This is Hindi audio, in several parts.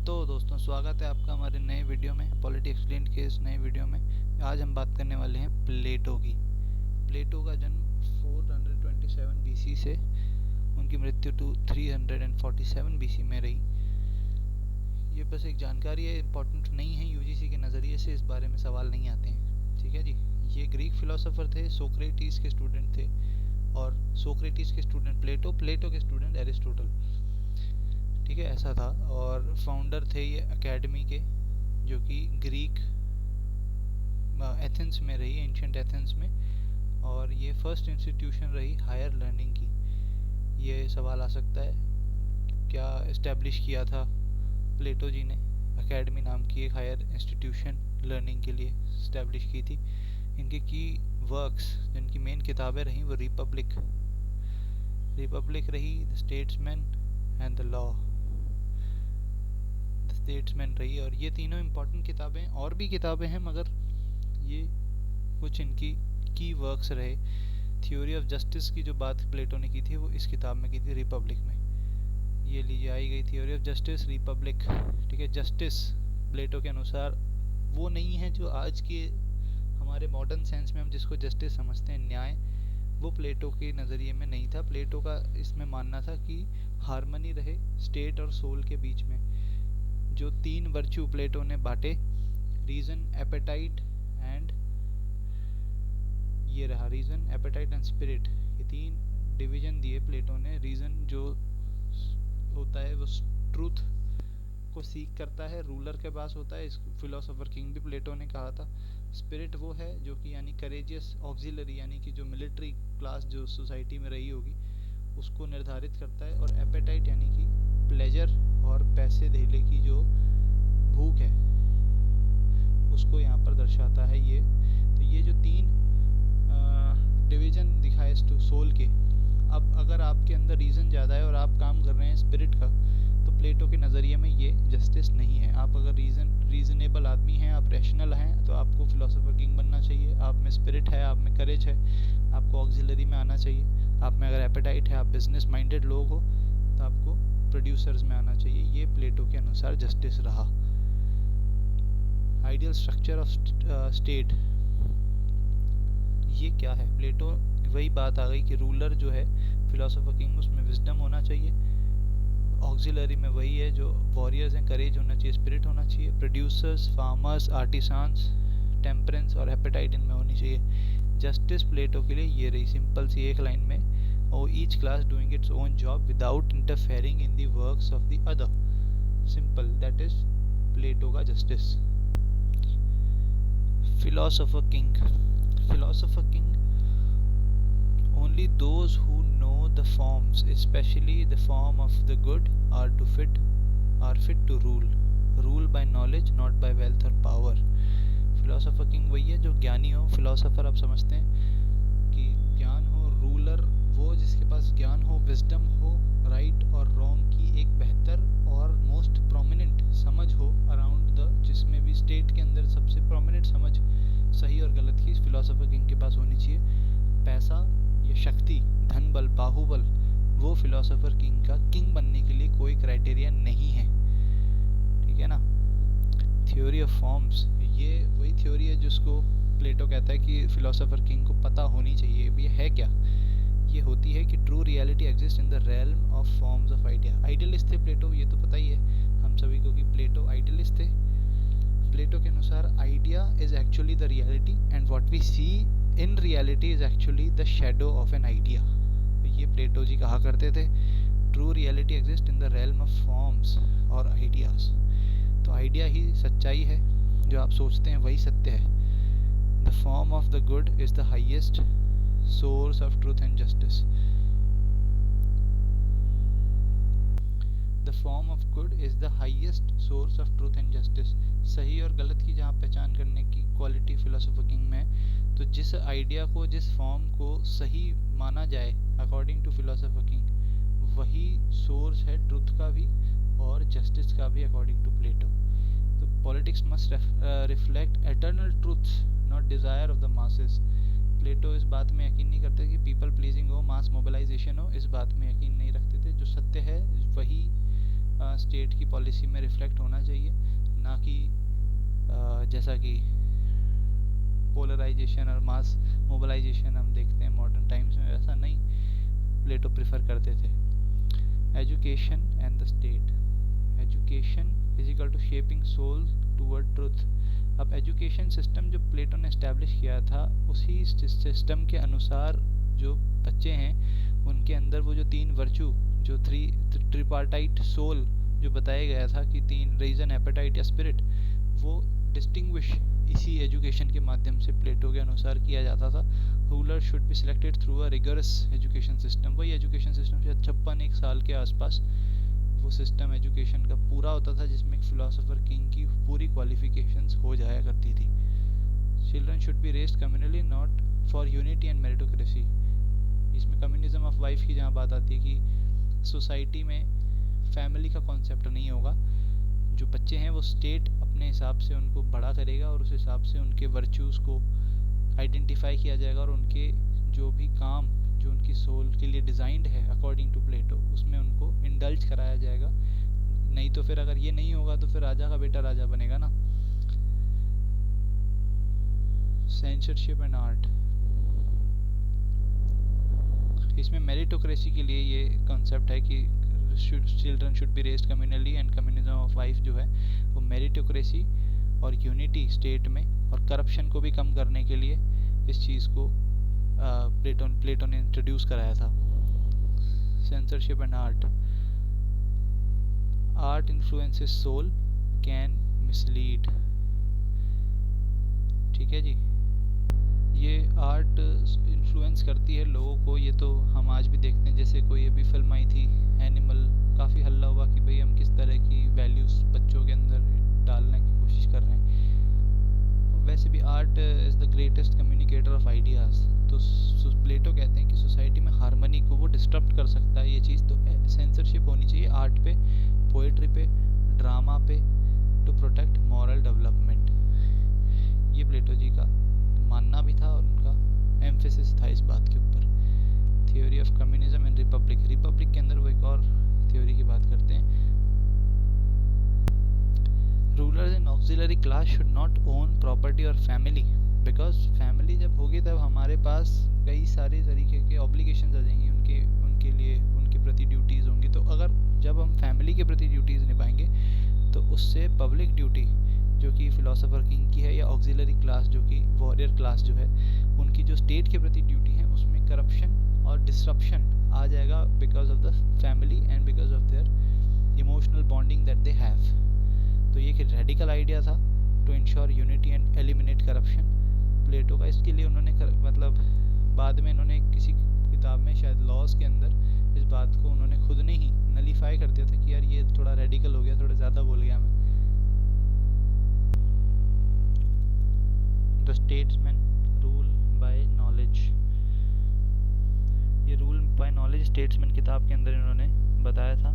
तो दोस्तों, स्वागत है आपका हमारे नए वीडियो में, पॉलिटी एक्सप्लेन्ड के इस नए वीडियो में। आज हम बात करने वाले हैं प्लेटो की। प्लेटो का जन्म 427 बीसी से उनकी मृत्यु 347 बीसी में रही। ये बस एक जानकारी है, इम्पोर्टेंट नहीं है। यूजीसी के नज़रिए से इस बारे में सवाल नहीं आते हैं, ठीक है जी। ये ग्रीक फिलोसोफर थे, सोक्रेटिस के स्टूडेंट थे, और सोक्रेटिस के स्टूडेंट प्लेटो, प्लेटो के स्टूडेंट एरिस्टोटल, ठीक है, ऐसा था। और फाउंडर थे ये एकेडमी के, जो कि ग्रीक एथेंस में रही, एंशिएंट एथेंस में। और ये फर्स्ट इंस्टीट्यूशन रही हायर लर्निंग की। ये सवाल आ सकता है, क्या इस्टेब्लिश किया था प्लेटो जी ने? एकेडमी नाम की एक हायर इंस्टीट्यूशन लर्निंग के लिए इस्टेब्लिश की थी। इनके की वर्क्स, जिनकी मेन किताबें रहीं, वो रिपब्लिक रही, the statesman and the law, statesman रही। और ये तीनों इम्पोर्टेंट किताबें, और भी किताबें हैं, मगर ये कुछ इनकी की वर्क्स रहे। थ्योरी ऑफ जस्टिस की जो बात प्लेटो ने की थी, वो इस किताब में की थी, रिपब्लिक में। ये लीजिए, आई गई थ्योरी ऑफ जस्टिस, रिपब्लिक, ठीक है। जस्टिस प्लेटो के अनुसार वो नहीं है जो आज के हमारे मॉडर्न सेंस में हम जिसको जस्टिस समझते हैं, न्याय, वो प्लेटो के नज़रिए में नहीं था। प्लेटो का इसमें मानना था कि हार्मनी रहे स्टेट और सोल के बीच में। जो तीन वर्च्यू प्लेटो ने बांटे, रीजन, एपेटाइट एंड, ये रहा रीजन, एपेटाइट एंड स्पिरिट, ये तीन डिवीजन दिए प्लेटो ने। रीजन जो होता है वो ट्रूथ को सीख करता है, रूलर के पास होता है, इस फिलोसोफर किंग भी प्लेटो ने कहा था। स्पिरिट वो है जो कि यानी करेजियस ऑक्सिलरी, यानी कि जो मिलिट्री क्लास जो सोसाइटी में रही होगी उसको निर्धारित करता है। और एपेटाइट यानी कि प्लेजर और पैसे धेले की जो भूख है उसको यहाँ पर दर्शाता है ये। तो ये जो तीन डिवीजन दिखाए सोल के। अब अगर आपके अंदर रीज़न ज़्यादा है और आप काम कर रहे हैं स्पिरिट का, तो प्लेटो के नज़रिए में ये जस्टिस नहीं है। आप अगर रीजनेबल आदमी हैं, आप रैशनल हैं, तो आपको फिलोसोफर किंग बनना चाहिए। आप में स्पिरिट है, आप में करेज है, आपको ऑक्सिलरी में आना चाहिए। आप में अगर एपेटाइट है, आप बिजनेस माइंडेड लोग हो, तो आपको प्रोड्यूसर्स में आना चाहिए। ये प्लेटो के अनुसार जस्टिस रहा। आइडियल स्ट्रक्चर ऑफ स्टेट, ये क्या है? प्लेटो, वही बात आ गई कि रूलर जो है फिलोसोफर किंग, उसमें विजडम होना चाहिए। ऑक्सिलरी में वही है जो वॉरियर्स हैं, करेज होना चाहिए, स्पिरिट होना चाहिए। प्रोड्यूसर्स, फार्मर्स, आर्टिसान्स, टेम्परेंस और एपेटाइट इनमें होनी चाहिए। जस्टिस प्लेटो के लिए ये रही, सिंपल सी एक लाइन में, or each class doing its own job without interfering in the works of the other. Simple, that is Plato का justice. Philosopher king, only those who know the forms, especially the form of the good, are fit to rule by knowledge, not by wealth or power. Philosopher king वही है जो ज्ञानी हो। फिलोसोफर आप समझते हैं कि ज्ञान हो, रूलर वो जिसके पास ज्ञान हो, विजडम हो, राइट और रॉन्ग की एक बेहतर और मोस्ट प्रोमिनेंट समझ हो अराउंड द, जिसमें भी स्टेट के अंदर सबसे प्रोमिनेंट समझ सही और गलत की फिलोसोफर किंग के पास होनी चाहिए। पैसा या शक्ति, धन बल, बाहुबल, वो फिलोसोफर किंग का किंग बनने के लिए कोई क्राइटेरिया नहीं है, ठीक है ना। थ्योरी ऑफ फॉर्म्स, ये वही थ्योरी है जिसको प्लेटो कहता है कि फिलोसोफर किंग को पता होनी चाहिए। ये है क्या? ये होती है कि true reality exist in the realm of forms of idea. Idealist थे प्लेटो, ये तो पता ही है हम सभी को कि प्लेटो आइडियलिस्ट थे। प्लेटो के अनुसार idea is actually the reality and what we see in reality is actually the shadow of an idea. तो ये प्लेटो जी कहा करते थे, true reality exist in the realm of forms और आइडियाज। तो आइडिया ही सच्चाई है, जो आप सोचते हैं वही सत्य है। The form of the good is the highest source of truth and justice. The form of good is the highest source of truth and justice. सही और गलत की जहाँ पहचान करने की क्वालिटी फिलोसोफर किंग में, तो जिस आइडिया को, जिस फॉर्म को सही माना जाए अकॉर्डिंग टू फिलोसोफर किंग, वही सोर्स है ट्रुथ का भी और जस्टिस का भी अकॉर्डिंग टू प्लेटो। तो politics must reflect eternal truths, not desire of the masses. Plato इस बात में यकीन नहीं करते कि पीपल प्लीजिंग हो, मास मोबिलाइजेशन हो, इस बात में यकीन नहीं रखते थे। जो सत्य है वही स्टेट की पॉलिसी में रिफ्लेक्ट होना चाहिए, ना कि जैसा कि पोलराइजेशन और मास मोबिलाइजेशन हम देखते हैं मॉडर्न टाइम्स में, वैसा नहीं प्लेटो प्रेफर करते थे। Education and the state. Education is equal to shaping soul toward truth. अब एजुकेशन सिस्टम जो प्लेटो ने एस्टैब्लिश किया था, उसी सिस्टम के अनुसार जो बच्चे हैं उनके अंदर वो जो तीन वर्चू, जो ट्रिपार्टाइट सोल जो बताया गया था कि तीन रीजन, एपेटाइट या स्पिरिट, वो डिस्टिंग्विश इसी एजुकेशन के माध्यम से प्लेटो के अनुसार किया जाता था। Ruler should be selected through a rigorous education system. वही एजुकेशन सिस्टम शायद 56 साल के आसपास वो सिस्टम एजुकेशन का पूरा होता था, जिसमें एक फिलोसोफर किंग की पूरी क्वालिफिकेशंस हो जाया करती थी। Children should be raised communally not for unity and meritocracy. इसमें कम्युनिज्म ऑफ वाइफ की जहाँ बात आती है कि सोसाइटी में फैमिली का कॉन्सेप्ट नहीं होगा, जो बच्चे हैं वो स्टेट अपने हिसाब से उनको बड़ा करेगा और उस हिसाब से उनके वर्च्यूज़ को आइडेंटिफाई किया जाएगा और उनके जो भी काम जो उनकी सोल के लिए डिज़ाइंड है अकॉर्डिंग टू प्लेटो, उसमें उनको इंडल्ज कराया जाएगा। नहीं तो फिर अगर ये नहीं होगा तो फिर राजा का बेटा राजा बनेगा ना। Censorship and art. इसमें मेरिटोक्रेसी के लिए ये कॉन्सेप्ट है कि children should be raised communally and communism of wife जो है वो मेरिटोक्रेसी और यूनिटी स्टेट में और करप्शन को भी कम करने के लिए इस चीज़ को प्लेटो ने इंट्रोड्यूस कराया था। Censorship and art. Art influences soul, can mislead. ठीक है जी, ये आर्ट इन्फ्लुएंस करती है लोगों को, ये तो हम आज भी देखते हैं। जैसे कोई अभी फिल्म आई थी एनिमल, काफ़ी हल्ला हुआ कि भाई हम किस तरह की वैल्यूज़ बच्चों के अंदर डालने की कोशिश कर रहे हैं। वैसे भी art is the greatest communicator of ideas. तो प्लेटो कहते हैं कि सोसाइटी में हार्मनी को वो डिस्टर्ब कर सकता है ये चीज़, तो सेंसरशिप होनी चाहिए आर्ट पे, पोएट्री पे, ड्रामा पे, टू प्रोटेक्ट मॉरल डेवलपमेंट। ये प्लेटो जी का मानना भी था और उनका एम्फेसिस था इस बात के ऊपर। Theory of communism and Republic. Republic के अंदर वो एक और थ्योरी की बात करते हैं। Rulers and auxiliary class should not own property और फैमिली, बिकॉज फैमिली जब होगी तब हमारे पास कई सारे तरीके के ऑब्लिगेशंस आ जाएंगी, उनके उनके लिए उनके प्रति ड्यूटीज़ होंगी। तो अगर जब हम फैमिली के प्रति ड्यूटीज़ निभाएंगे तो उससे पब्लिक ड्यूटी जो कि फिलोसोफर किंग की है, या ऑक्सिलरी क्लास जो कि वॉरियर क्लास जो है, उनकी जो स्टेट के प्रति ड्यूटी है उसमें करप्शन और डिसरप्शन आ जाएगा because of the family and because of their emotional bonding that they have. तो ये एक रेडिकल आइडिया था to ensure unity and eliminate corruption Plato का। इसके लिए उन्होंने मतलब बाद में इन्होंने किसी किताब में शायद लॉज के अंदर इस बात को उन्होंने खुद ने ही नलीफाई कर दिया था कि यार ये थोड़ा रेडिकल हो गया, थोड़ा ज़्यादा बोल गया मैं। The statesman rule by knowledge. ये रूल बाय नॉलेज स्टेट्समैन किताब के अंदर इन्होंने बताया था।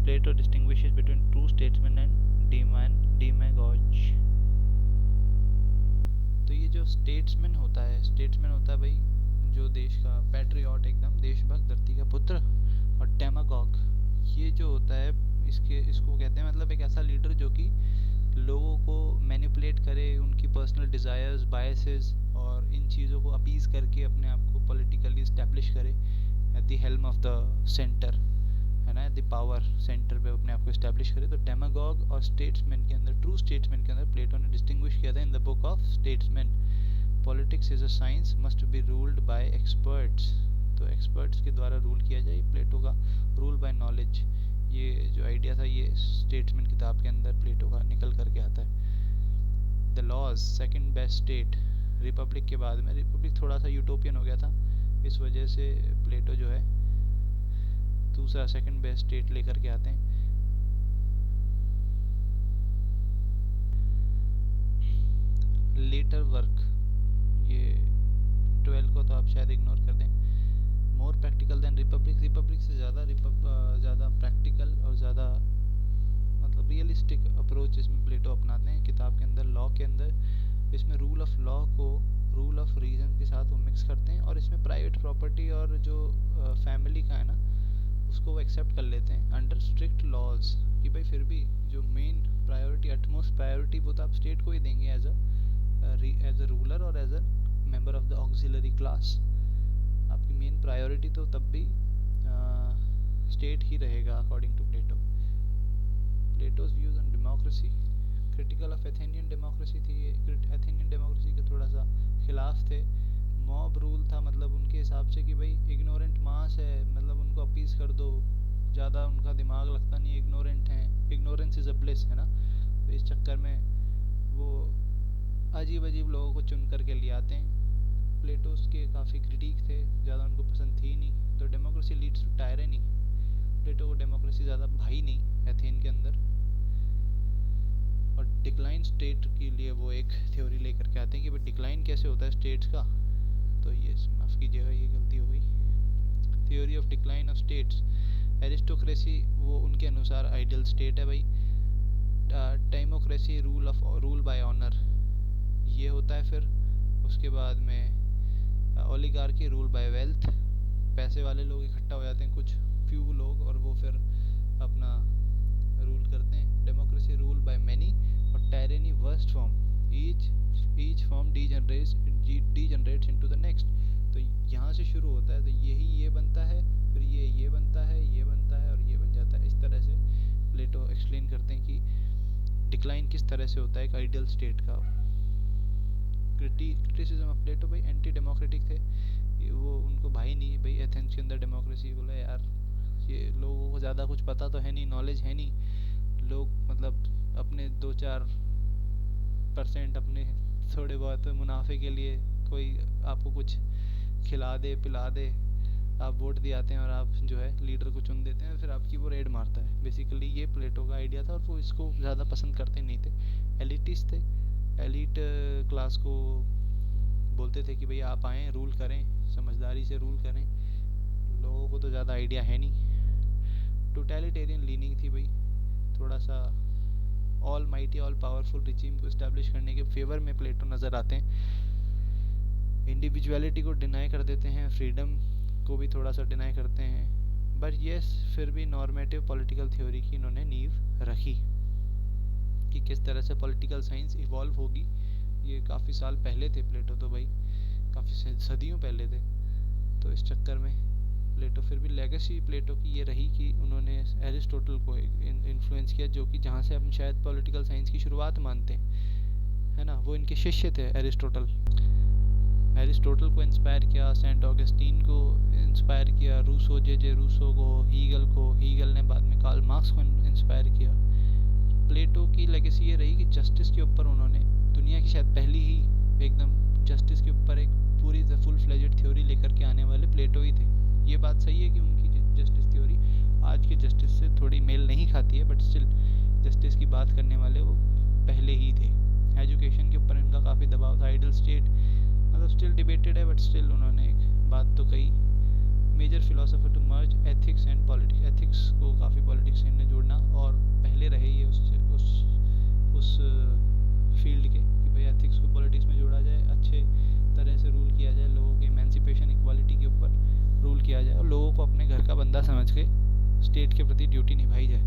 Plato distinguishes between true statesman and demagogue. तो ये जो स्टेट्समैन होता है भाई जो देश का पैट्रियट, एकदम देशभक्त, धरती का पुत्र। और डेमागोग ये जो होता है इसको कहते हैं मतलब एक ऐसा लीडर जो कि लोगों को मैनिपुलेट करे, उनकी पर्सनल डिज़ायर्स, बायसेस और इन चीज़ों को अपीज़ करके अपने आप को पॉलिटिकली इस्टेब्लिश करे at the helm of the centre, है ना, द पावर सेंटर पे अपने आप को इस्टेब्लिश करे। तो डेमागोग और स्टेट्समैन के अंदर, ट्रू स्टेट्समैन के अंदर प्लेटो ने डिस्टिंग्विश किया था in the book of statesman. Politics is a science must be ruled by experts. तो एक्सपर्ट्स के द्वारा रूल किया जाए। प्लेटो का रूल बाय नॉलेज, ये जो आइडिया था ये स्टेट्समैन किताब के अंदर प्लेटो का निकल करके आता है। The laws second best state. Republic के बाद में रिपब्लिक थोड़ा सा यूटोपियन हो गया था, इस वजह से प्लेटो जो है दूसरा सेकंड बेस्ट स्टेट लेकर के आते हैं। लेटर वर्क, ये 12 को तो आप शायद इग्नोर कर दें। More practical than Republic. Republic से ज़्यादा प्रैक्टिकल और ज़्यादा मतलब रियलिस्टिक अप्रोच इसमें प्लेटो अपनाते हैं किताब के अंदर। लॉ के अंदर इसमें रूल ऑफ लॉ को रूल ऑफ रीजन के साथ वो मिक्स करते हैं, और इसमें प्राइवेट प्रॉपर्टी और जो फैमिली का है ना उसको वो एक्सेप्ट कर लेते हैं अंडर स्ट्रिक्ट लॉज कि भाई फिर भी जो मेन प्रायोरिटी अटमोस्ट प्रायोरिटी वो तो आप स्टेट को ही देंगे एज अ रूलर और as a member of the auxiliary class. आपकी मेन प्रायोरिटी तो तब भी स्टेट ही रहेगा according to Plato. Plato's views on democracy critical of Athenian democracy थी। एथेनियन डेमोक्रेसी के थोड़ा सा खिलाफ थे। मॉब रूल था, मतलब उनके हिसाब से कि भाई इग्नोरेंट मास है, मतलब उनको अपीज कर दो, ज़्यादा उनका दिमाग लगता नहीं, इग्नोरेंट हैं, इग्नोरेंस इज़ अ ब्लिस है ना। तो इस चक्कर में वो अजीब अजीब लोगों को चुन करके ले आते हैं। प्लेटो के काफ़ी क्रिटिक थे, ज़्यादा उनको पसंद थी नहीं। तो डेमोक्रेसी लीड्स टू टायरनी। प्लेटो को डेमोक्रेसी ज़्यादा भाई नहीं एथेन के अंदर। और डिक्लाइन स्टेट के लिए वो एक थ्योरी लेकर के आते हैं कि भाई डिक्लाइन कैसे होता है स्टेट्स का। तो ये माफ़ कीजिएगा, ये गलती हो गई। Theory of decline of states. Aristocracy वो उनके अनुसार आइडियल स्टेट है भाई। टाइमोक्रेसी रूल बाय ऑनर ये होता है। फिर उसके बाद में ओलिगार्की रूल बाय वेल्थ, पैसे वाले लोग इकट्ठा हो जाते हैं कुछ फ्यू लोग और वो फिर अपना रूल करते हैं। Democracy rule by many. और tyranny worst form, each form degenerates into the next. तो यहाँ से शुरू होता है, तो यही ये बनता है, फिर ये बनता है, ये बनता है और ये बन जाता है। इस तरह से प्लेटो एक्सप्लेन करते हैं कि डिक्लाइन किस तरह से होता है एक आइडियल स्टेट का। क्रिटिसिज्म ऑफ प्लेटो भाई एंटी डेमोक्रेटिक थे, वो उनको भाई नहीं भाई एथेंस के अंदर डेमोक्रेसी। बोला यार ये लोगों को ज़्यादा कुछ पता तो है नहीं, नॉलेज है नहीं, लोग मतलब अपने 2-4% अपने थोड़े बहुत मुनाफे के लिए कोई आपको कुछ खिला दे पिला दे, आप वोट दिए आते हैं और आप जो है लीडर को चुन देते हैं, फिर आपकी वो रेड मारता है। बेसिकली ये प्लेटो का आइडिया था और वो इसको ज़्यादा पसंद करते नहीं थे। एलिटिस्ट थे, एलिट क्लास को बोलते थे कि भाई आप आएँ रूल करें, समझदारी से रूल करें, लोगों को तो ज़्यादा आइडिया है नहीं। टोटलिटेरियन लीनिंग थी भाई, थोड़ा सा all mighty all powerful regime को इस्टेब्लिश करने के फेवर में प्लेटो नज़र आते हैं। इंडिविजुअलिटी को डिनाई कर देते हैं, फ्रीडम को भी थोड़ा सा डिनाई करते हैं। बट येस फिर भी नॉर्मेटिव पॉलिटिकल थ्योरी की इन्होंने नींव रखी कि किस तरह से पॉलिटिकल साइंस इवॉल्व होगी। ये काफ़ी साल पहले थे प्लेटो तो भाई, काफ़ी सदियों पहले थे। तो इस चक्कर में प्लेटो फिर भी लेगेसी प्लेटो की ये रही कि उन्होंने एरिस्टोटल को इन्फ्लुएंस किया, जो कि जहाँ से हम शायद पॉलिटिकल साइंस की शुरुआत मानते हैं, है ना। वो इनके शिष्य थे एरिस्टोटल। एरिस्टोटल को इंस्पायर किया, सेंट ऑगस्टीन को इंस्पायर किया, रूसो जे रूसो को, हीगल ने बाद में कार्ल मार्क्स को इंस्पायर किया। प्लेटो की लेगेसी ये रही कि जस्टिस के ऊपर उन्होंने दुनिया की शायद पहली ही एकदम जस्टिस के ऊपर एक पूरी फुल फ्लेजेड थ्योरी लेकर के आने वाले प्लेटो ही थे। ये बात सही है कि उनकी जस्टिस थ्योरी आज के जस्टिस से थोड़ी मेल नहीं खाती है, बट स्टिल जस्टिस की बात करने वाले वो पहले ही थे। एजुकेशन के ऊपर इनका काफ़ी दबाव था। आइडियल स्टेट मतलब स्टिल डिबेटेड है, बट स्टिल उन्होंने एक बात तो कही। Major philosopher to merge ethics and politics, ethics को काफ़ी पॉलिटिक्स से जोड़ना, और पहले रहे ये उस फील्ड के कि भाई एथिक्स को पॉलिटिक्स में जोड़ा जाए, अच्छे तरह से रूल किया जाए, लोगों के इमेंसिपेशन इक्वालिटी के ऊपर रूल किया जाए और लोगों को अपने घर का बंदा समझ के स्टेट के प्रति ड्यूटी निभाई जाए।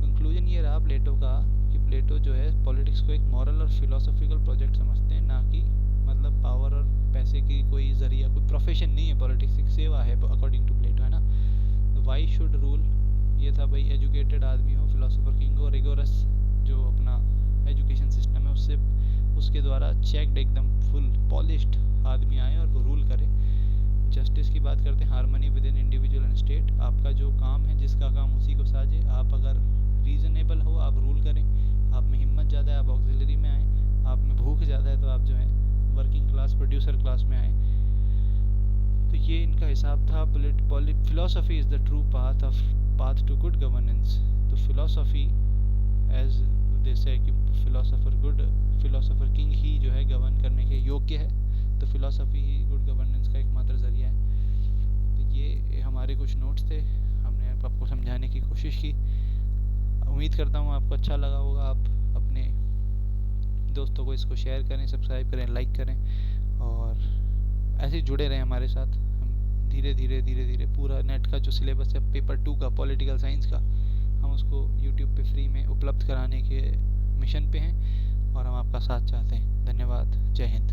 कंक्लूजन ये रहा प्लेटो का कि प्लेटो जो है पॉलिटिक्स को एक मॉरल और फिलोसॉफिकल प्रोजेक्ट समझते हैं, ना कि मतलब पावर और पैसे की कोई जरिया, कोई प्रोफेशन नहीं है। पॉलिटिक्स एक सेवा है अकॉर्डिंग टू प्लेटो, है ना। तो वाई शुड रूल ये था भाई एजुकेटेड आदमी हो, फिलोसोफर किंग हो, रिगोरस जो अपना एजुकेशन सिस्टम है उससे उसके द्वारा चेक्ड एकदम फुल पॉलिश्ड आदमी आए और वो रूल करे। जस्टिस की बात करते हैं, harmony with in individual and state. आपका जो काम है, जिसका काम उसी को साझे। आप अगर रीजनेबल हो आप रूल करें, आप में हिम्मत ज़्यादा है आप ऑक्सिलरी में आए, आप में भूख ज़्यादा है तो आप जो है वर्किंग क्लास प्रोड्यूसर क्लास में आए। तो ये इनका हिसाब था। Philosophy is the true path to good governance. तो फिलोसफी एज जैसे कि फिलोसोफर किंग ही जो है गवर्न करने के योग्य है, तो फिलोसफी ही गुड गवर्नेंस का एकमात्र जरिया है। तो ये हमारे कुछ नोट्स थे, हमने आपको समझाने की कोशिश की। उम्मीद करता हूँ आपको अच्छा लगा होगा। आप अपने दोस्तों को इसको शेयर करें, सब्सक्राइब करें, लाइक करें और ऐसे ही जुड़े रहें हमारे साथ। हम धीरे धीरे धीरे धीरे पूरा नेट का जो सिलेबस है पेपर 2 का पॉलिटिकल साइंस का, हम उसको यूट्यूब पे फ्री में उपलब्ध कराने के मिशन पे हैं और हम आपका साथ चाहते हैं। धन्यवाद। जय हिंद।